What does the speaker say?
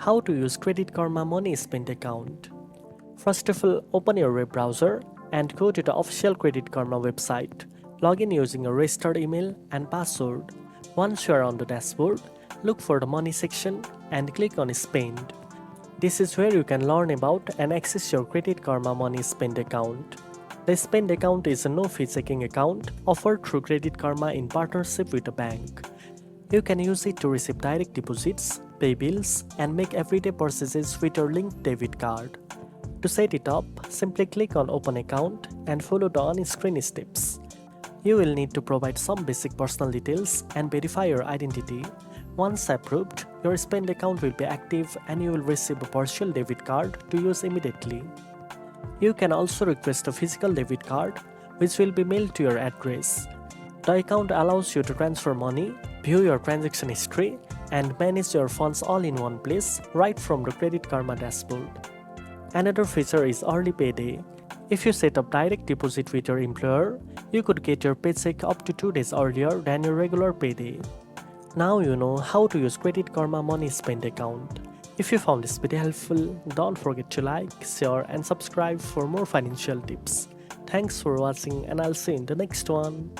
How to use Credit Karma Money Spent account. First of all, open your web browser and go to the official Credit Karma website. Log in using a registered email and password. Once you are on the dashboard, look for the Money section and click on Spend. This is where you can learn about and access your Credit Karma Money Spent account. The Spend account is a no-fee checking account offered through Credit Karma in partnership with a bank. You can use it to receive direct deposits, pay bills, and make everyday purchases with your linked debit card. To set it up, simply click on Open Account and follow the on-screen steps. You will need to provide some basic personal details and verify your identity. Once approved, your Spend account will be active and you will receive a virtual debit card to use immediately. You can also request a physical debit card, which will be mailed to your address. The account allows you to transfer money, view your transaction history, and manage your funds all in one place right from the Credit Karma dashboard. Another feature is early payday. If you set up direct deposit with your employer, you could get your paycheck up to 2 days earlier than your regular payday. Now you know how to use Credit Karma Money Spent account. If you found this video helpful, don't forget to like, share, and subscribe for more financial tips. Thanks for watching, and I'll see you in the next one.